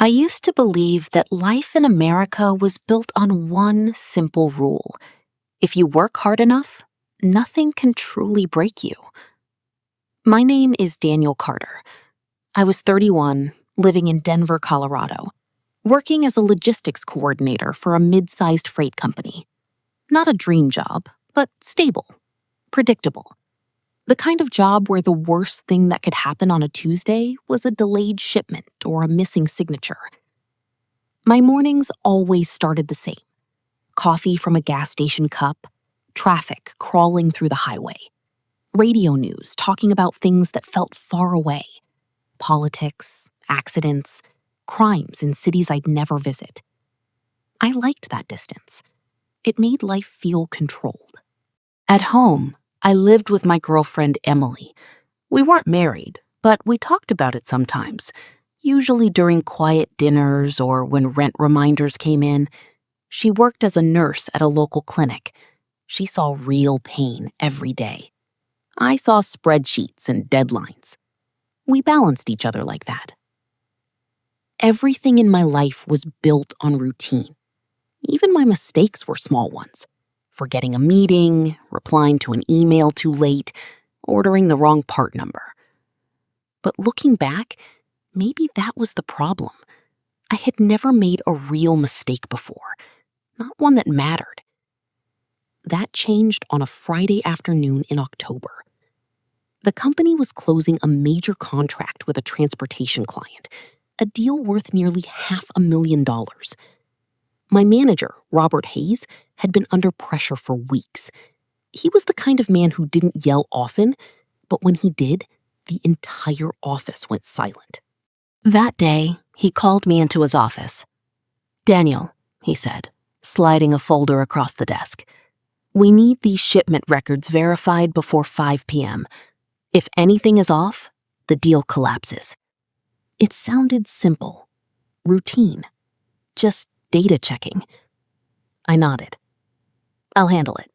I used to believe that life in America was built on one simple rule. If you work hard enough, nothing can truly break you. My name is Daniel Carter. I was 31, living in Denver, Colorado, working as a logistics coordinator for a mid-sized freight company. Not a dream job, but stable, predictable. The kind of job where the worst thing that could happen on a Tuesday was a delayed shipment or a missing signature. My mornings always started the same. Coffee from a gas station cup, traffic crawling through the highway, radio news talking about things that felt far away, politics, accidents, crimes in cities I'd never visit. I liked that distance. It made life feel controlled. At home, I lived with my girlfriend Emily. We weren't married, but we talked about it sometimes, usually during quiet dinners or when rent reminders came in. She worked as a nurse at a local clinic. She saw real pain every day. I saw spreadsheets and deadlines. We balanced each other like that. Everything in my life was built on routine. Even my mistakes were small ones. Forgetting a meeting, replying to an email too late, ordering the wrong part number. But looking back, maybe that was the problem. I had never made a real mistake before, not one that mattered. That changed on a Friday afternoon in October. The company was closing a major contract with a transportation client, a deal worth nearly $500,000. My manager, Robert Hayes, had been under pressure for weeks. He was the kind of man who didn't yell often, but when he did, the entire office went silent. That day, he called me into his office. "Daniel," he said, sliding a folder across the desk, "we need these shipment records verified before 5 p.m. If anything is off, the deal collapses." It sounded simple, routine, just data checking. I nodded. "I'll handle it."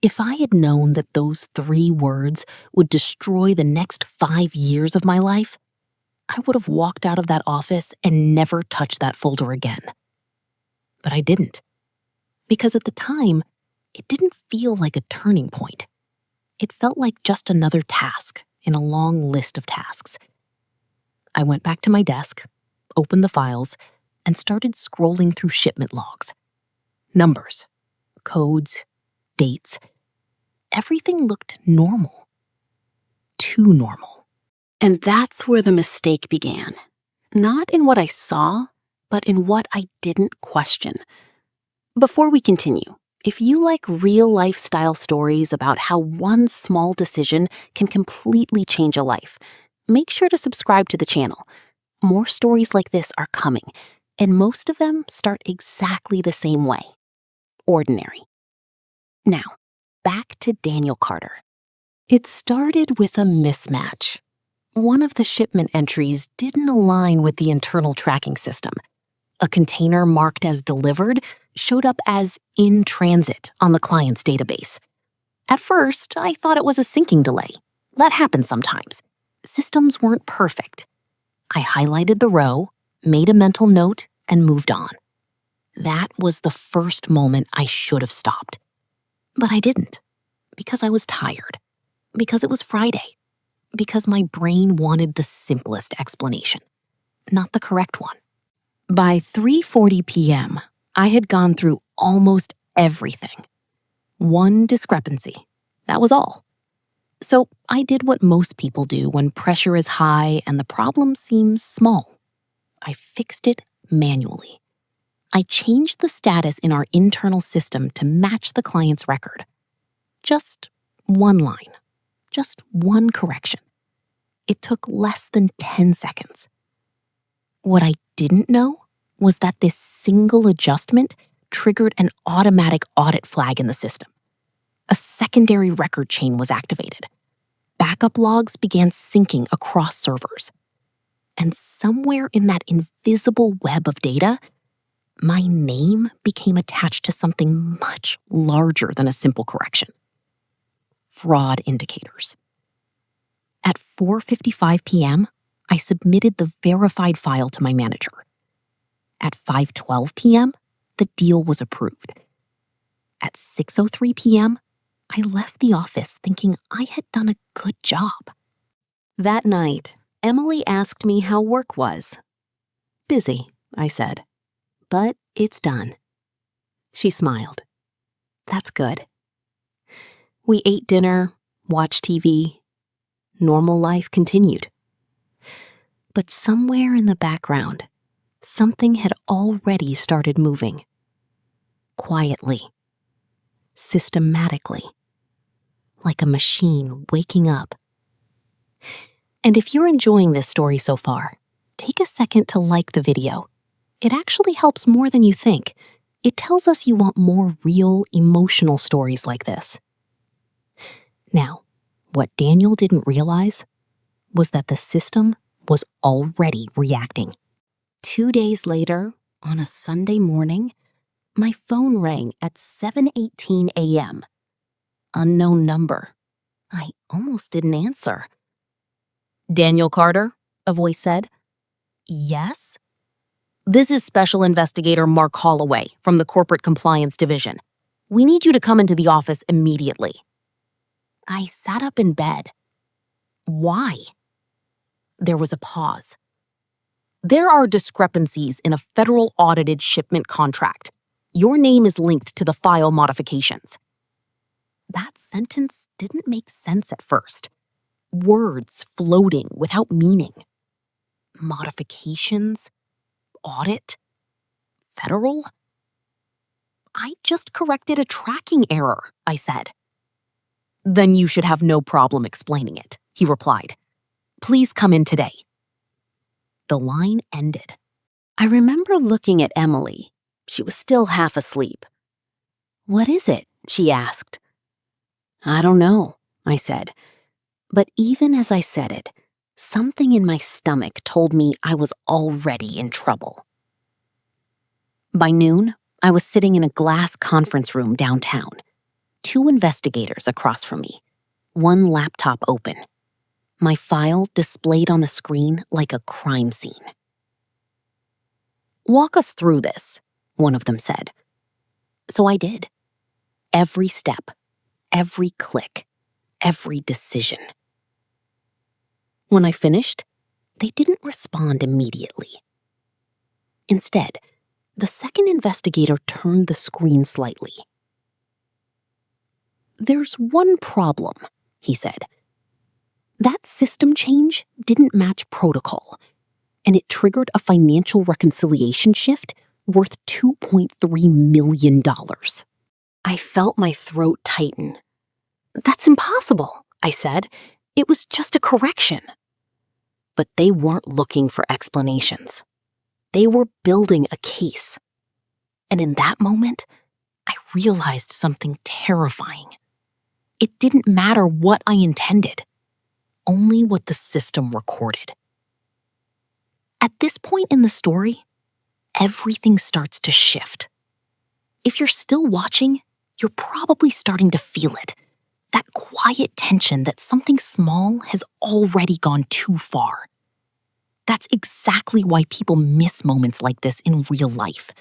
If I had known that those 3 words would destroy the next 5 years of my life, I would have walked out of that office and never touched that folder again. But I didn't. Because at the time, it didn't feel like a turning point. It felt like just another task in a long list of tasks. I went back to my desk, opened the files, and started scrolling through shipment logs. Numbers, codes, dates. Everything looked normal. Too normal. And that's where the mistake began. Not in what I saw, but in what I didn't question. Before we continue, if you like real lifestyle stories about how one small decision can completely change a life, make sure to subscribe to the channel. More stories like this are coming, and most of them start exactly the same way. Ordinary. Now, back to Daniel Carter. It started with a mismatch. One of the shipment entries didn't align with the internal tracking system. A container marked as delivered showed up as in transit on the client's database. At first, I thought it was a syncing delay. That happens sometimes. Systems weren't perfect. I highlighted the row, made a mental note, and moved on. That was the first moment I should have stopped. But I didn't, because I was tired, because it was Friday, because my brain wanted the simplest explanation, not the correct one. By 3:40 p.m., I had gone through almost everything. One discrepancy, that was all. So I did what most people do when pressure is high and the problem seems small. I fixed it manually. I changed the status in our internal system to match the client's record. Just one line, just one correction. It took less than 10 seconds. What I didn't know was that this single adjustment triggered an automatic audit flag in the system. A secondary record chain was activated. Backup logs began syncing across servers. And somewhere in that invisible web of data, my name became attached to something much larger than a simple correction. Fraud indicators. At 4:55 p.m., I submitted the verified file to my manager. At 5:12 p.m., the deal was approved. At 6:03 p.m., I left the office thinking I had done a good job. That night, Emily asked me how work was. "Busy," I said, "but it's done." She smiled. "That's good." We ate dinner, watched TV. Normal life continued. But somewhere in the background, something had already started moving. Quietly. Systematically. Like a machine waking up. And if you're enjoying this story so far, take a second to like the video. It actually helps more than you think. It tells us you want more real, emotional stories like this. Now, what Daniel didn't realize was that the system was already reacting. 2 days later, on a Sunday morning, my phone rang at 7:18 a.m. Unknown number. I almost didn't answer. "Daniel Carter?" a voice said. "Yes?" "This is Special Investigator Mark Holloway from the Corporate Compliance Division. We need you to come into the office immediately." I sat up in bed. "Why?" There was a pause. "There are discrepancies in a federal audited shipment contract. Your name is linked to the file modifications." That sentence didn't make sense at first. Words floating without meaning. Modifications? Audit? Federal? "I just corrected a tracking error," I said. "Then you should have no problem explaining it," he replied. "Please come in today." The line ended. I remember looking at Emily. She was still half asleep. "What is it?" she asked. "I don't know," I said. But even as I said it, something in my stomach told me I was already in trouble. By noon, I was sitting in a glass conference room downtown. 2 investigators across from me, 1 laptop open. My file displayed on the screen like a crime scene. "Walk us through this," one of them said. So I did. Every step, every click, every decision. When I finished, they didn't respond immediately. Instead, the second investigator turned the screen slightly. "There's one problem," he said. "That system change didn't match protocol, and it triggered a financial reconciliation shift worth $2.3 million. I felt my throat tighten. "That's impossible," I said. "It was just a correction." But they weren't looking for explanations. They were building a case. And in that moment, I realized something terrifying. It didn't matter what I intended, only what the system recorded. At this point in the story, everything starts to shift. If you're still watching, you're probably starting to feel it. That quiet tension that something small has already gone too far. That's exactly why people miss moments like this in real life.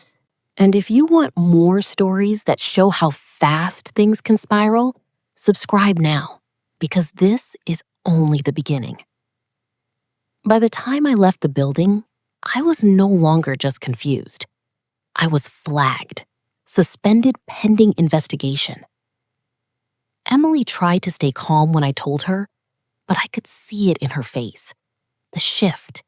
And if you want more stories that show how fast things can spiral, subscribe now, because this is only the beginning. By the time I left the building, I was no longer just confused. I was flagged, suspended pending investigation. Emily tried to stay calm when I told her, but I could see it in her face. The shift,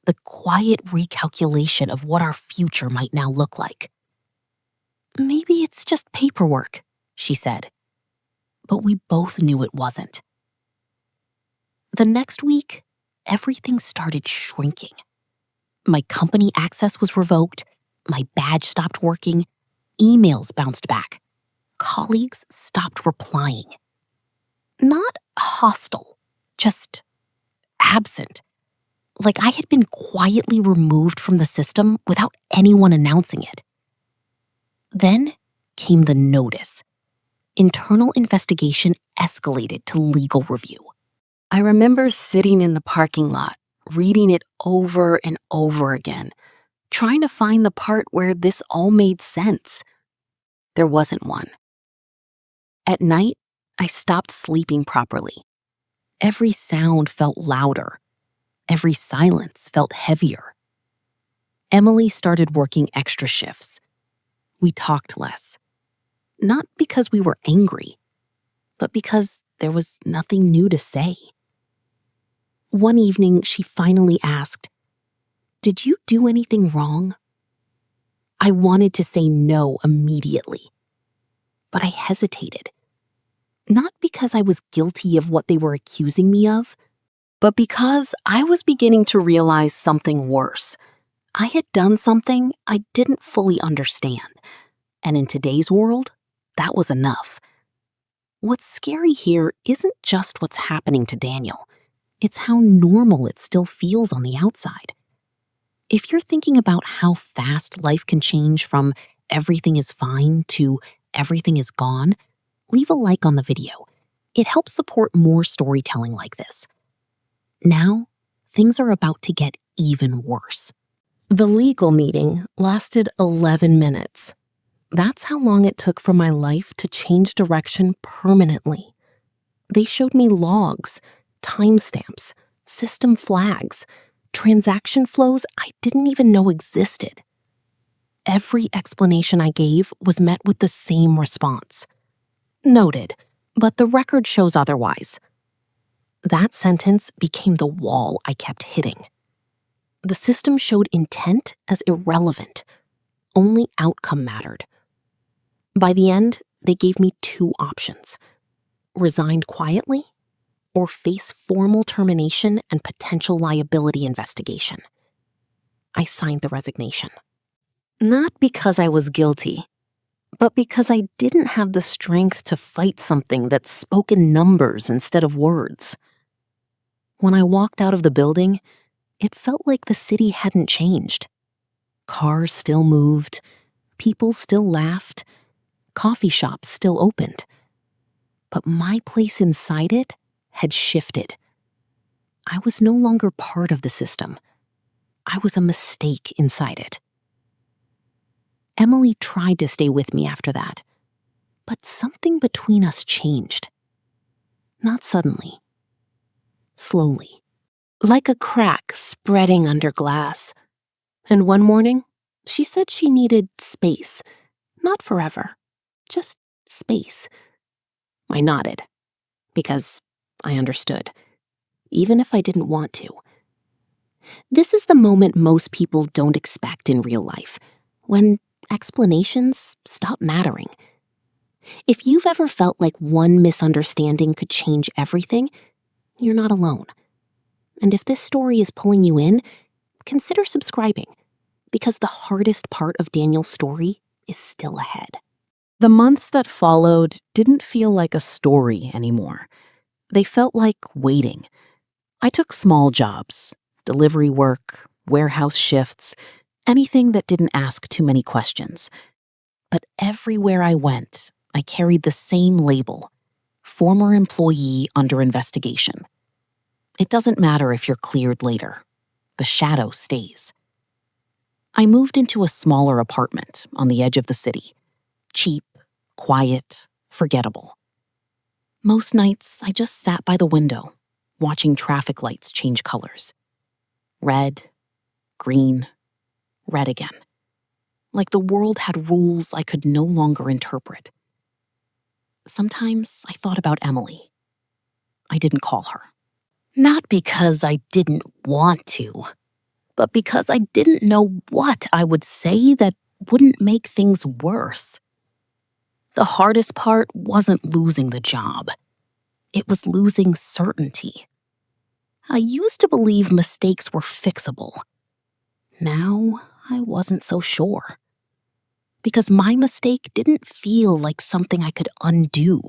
the quiet recalculation of what our future might now look like. "Maybe it's just paperwork," she said. But we both knew it wasn't. The next week, everything started shrinking. My company access was revoked, my badge stopped working, emails bounced back, colleagues stopped replying. Not hostile, just absent. Like I had been quietly removed from the system without anyone announcing it. Then came the notice. Internal investigation escalated to legal review. I remember sitting in the parking lot, reading it over and over again, trying to find the part where this all made sense. There wasn't one. At night, I stopped sleeping properly. Every sound felt louder. Every silence felt heavier. Emily started working extra shifts. We talked less. Not because we were angry, but because there was nothing new to say. One evening, she finally asked, "Did you do anything wrong?" I wanted to say no immediately, but I hesitated. Not because I was guilty of what they were accusing me of, but because I was beginning to realize something worse. I had done something I didn't fully understand, and in today's world, that was enough. What's scary here isn't just what's happening to Daniel. It's how normal it still feels on the outside. If you're thinking about how fast life can change from everything is fine to everything is gone, leave a like on the video. It helps support more storytelling like this. Now, things are about to get even worse. The legal meeting lasted 11 minutes. That's how long it took for my life to change direction permanently. They showed me logs, timestamps, system flags, transaction flows I didn't even know existed. Every explanation I gave was met with the same response. Noted, but the record shows otherwise. That sentence became the wall I kept hitting. The system showed intent as irrelevant. Only outcome mattered. By the end, they gave me two options: resign quietly or face formal termination and potential liability investigation. I signed the resignation. Not because I was guilty, but because I didn't have the strength to fight something that spoke in numbers instead of words. When I walked out of the building, it felt like the city hadn't changed. Cars still moved, people still laughed, coffee shops still opened. But my place inside it had shifted. I was no longer part of the system. I was a mistake inside it. Emily tried to stay with me after that, but something between us changed. Not suddenly. Slowly. Like a crack spreading under glass. And one morning, she said she needed space. Not forever, just space. I nodded, because I understood, even if I didn't want to. This is the moment most people don't expect in real life, when explanations stop mattering. If you've ever felt like one misunderstanding could change everything, you're not alone. And if this story is pulling you in, consider subscribing, because the hardest part of Daniel's story is still ahead. The months that followed didn't feel like a story anymore. They felt like waiting. I took small jobs, delivery work, warehouse shifts, anything that didn't ask too many questions. But everywhere I went, I carried the same label: former employee under investigation. It doesn't matter if you're cleared later. The shadow stays. I moved into a smaller apartment on the edge of the city. Cheap, quiet, forgettable. Most nights, I just sat by the window, watching traffic lights change colors. Red, green, red again. Like the world had rules I could no longer interpret. Sometimes I thought about Emily. I didn't call her. Not because I didn't want to, but because I didn't know what I would say that wouldn't make things worse. The hardest part wasn't losing the job. It was losing certainty. I used to believe mistakes were fixable. Now I wasn't so sure. Because my mistake didn't feel like something I could undo.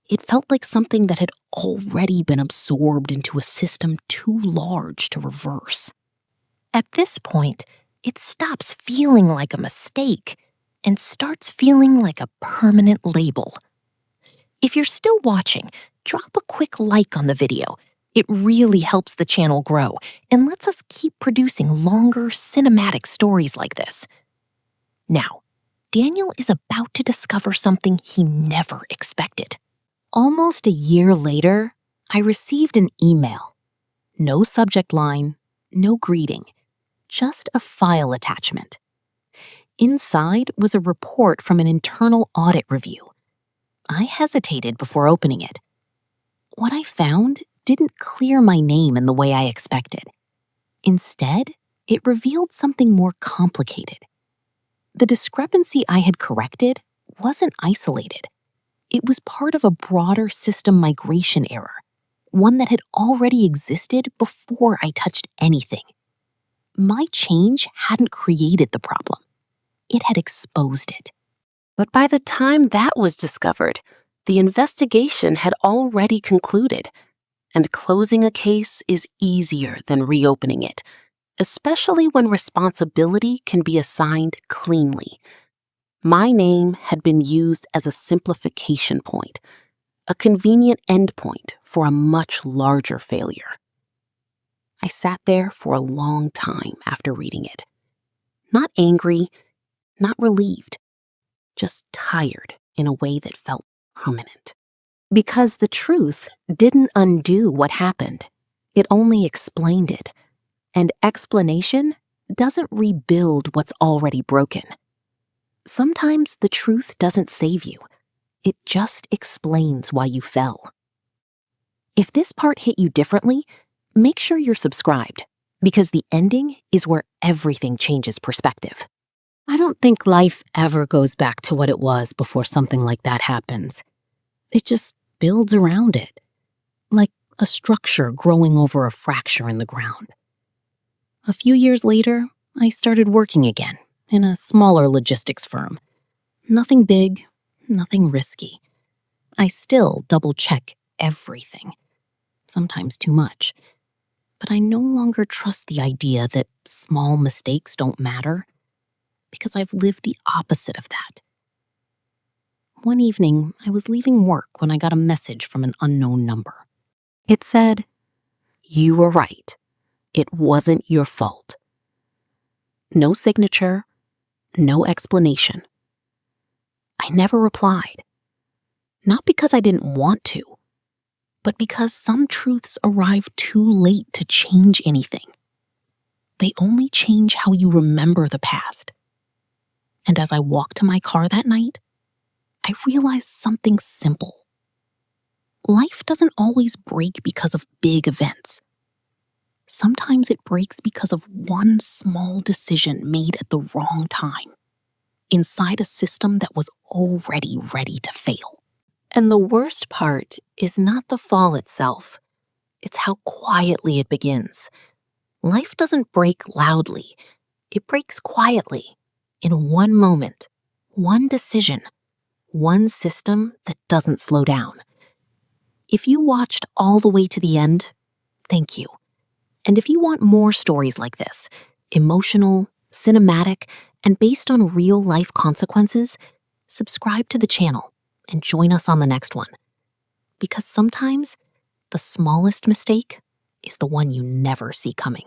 It felt like something that had already been absorbed into a system too large to reverse. At this point, it stops feeling like a mistake and starts feeling like a permanent label. If you're still watching, drop a quick like on the video. It really helps the channel grow and lets us keep producing longer, cinematic stories like this. Now, Daniel is about to discover something he never expected. Almost a year later, I received an email. No subject line, no greeting, just a file attachment. Inside was a report from an internal audit review. I hesitated before opening it. What I found didn't clear my name in the way I expected. Instead, it revealed something more complicated. The discrepancy I had corrected wasn't isolated. It was part of a broader system migration error, one that had already existed before I touched anything. My change hadn't created the problem. It had exposed it. But by the time that was discovered, the investigation had already concluded, and closing a case is easier than reopening it, especially when responsibility can be assigned cleanly. My name had been used as a simplification point, a convenient endpoint for a much larger failure. I sat there for a long time after reading it. Not angry, not relieved, just tired in a way that felt permanent. Because the truth didn't undo what happened. It only explained it. And explanation doesn't rebuild what's already broken. Sometimes the truth doesn't save you. It just explains why you fell. If this part hit you differently, make sure you're subscribed, because the ending is where everything changes perspective. I don't think life ever goes back to what it was before something like that happens. It just builds around it, like a structure growing over a fracture in the ground. A few years later, I started working again in a smaller logistics firm. Nothing big, nothing risky. I still double-check everything, sometimes too much. But I no longer trust the idea that small mistakes don't matter, because I've lived the opposite of that. One evening, I was leaving work when I got a message from an unknown number. It said, "You were right. It wasn't your fault." No signature, no explanation. I never replied. Not because I didn't want to, but because some truths arrive too late to change anything. They only change how you remember the past. And as I walked to my car that night, I realized something simple. Life doesn't always break because of big events. Sometimes it breaks because of one small decision made at the wrong time, inside a system that was already ready to fail. And the worst part is not the fall itself. It's how quietly it begins. Life doesn't break loudly. It breaks quietly, in one moment, one decision, one system that doesn't slow down. If you watched all the way to the end, thank you. And if you want more stories like this, emotional, cinematic, and based on real-life consequences, subscribe to the channel and join us on the next one. Because sometimes the smallest mistake is the one you never see coming.